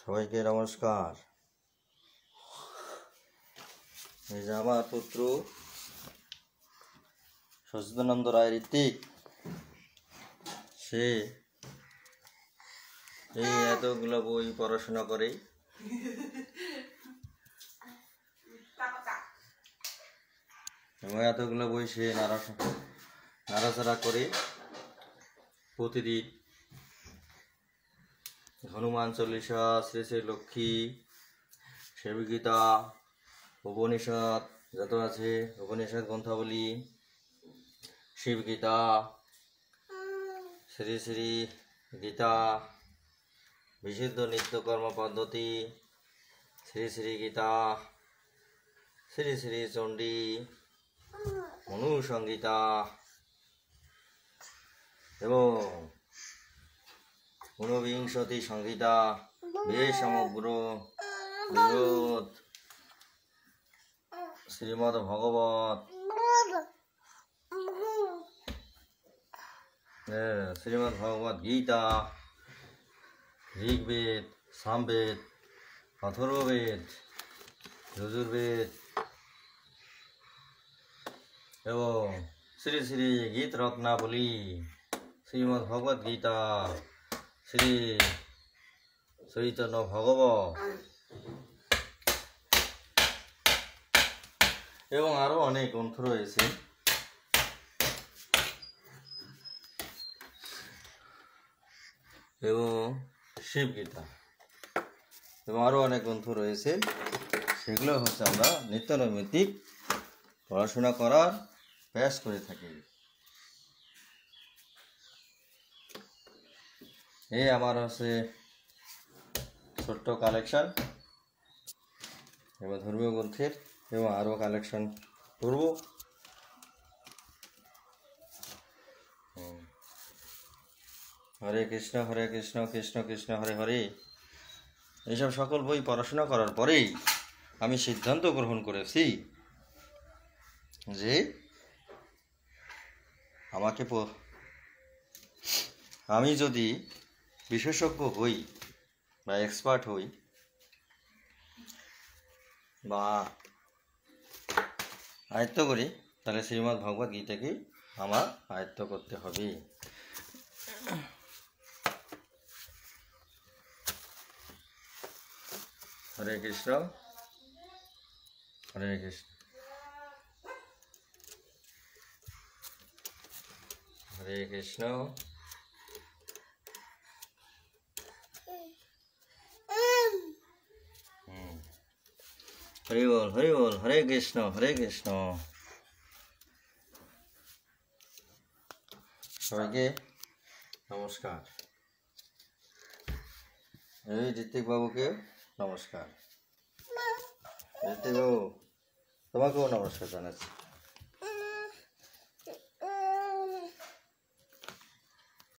সবাইকে নমস্কার। এই যে আমার পুত্র সচিদানন্দ রায় ঋত্বিক, সে এই এতগুলো বই পড়াশোনা করে এবং এতগুলো বই সে নাড়াচাড়া করে প্রতিদিন হনুমান চল্লিশা, শ্রী শ্রী লক্ষ্মী, সেবিগীতা, উপনিষদ যত আছে উপনিষদ গ্রন্থাবলী, শিবগীতা, শ্রী শ্রী গীতা, বিশুদ্ধ নিত্যকর্ম পদ্ধতি, শ্রী শ্রী গীতা, শ্রী শ্রী চণ্ডী, মনুসংহিতা এবং ঊনবিংশতি সংহিতা, বেশ সমগ্র বিরোধ, শ্রীমদ্ ভগবত, শ্রীমদ্ ভগবত গীতা, ঋগ্বেদ, সামবেদ, অথর্ববেদ, যজুর্বেদ এবং শ্রী শ্রী গীত রত্নাবলী, শ্রীমদ্ ভগবত গীতা, শ্রী চৈতন্য ভগবত এবং আরো অনেক গ্রন্থ রয়েছে। এবং শিবগীতা এবং আরো অনেক গ্রন্থ রয়েছে। সেগুলো হচ্ছে আমরা নিত্যনৈমিত্তিক পড়াশোনা করার প্রয়াস করে থাকি। এই আমার হচ্ছে ছোট্ট কালেকশন এবং ধর্মীয় গ্রন্থের এবং আরও কালেকশন করব। হরে কৃষ্ণ কৃষ্ণ কৃষ্ণ হরে হরে। এইসব সকল বই পড়াশোনা করার পরেই আমি সিদ্ধান্ত গ্রহণ করেছি যে আমি যদি বিশেষজ্ঞ হই বা এক্সপার্ট হই বা আয়ত্ত করি, তাহলে শ্রীমদ্ ভগবত গীতাকে আমার আয়ত্ত করতে হবে। হরে কৃষ্ণ হরে কৃষ্ণ হরে কৃষ্ণ হরি বল হরে কৃষ্ণ সবাইকে নমস্কার। এই ঋত্বিক বাবুকে নমস্কার। ঋত্বিক বাবু, তোমাকেও নমস্কার জানাচ্ছি।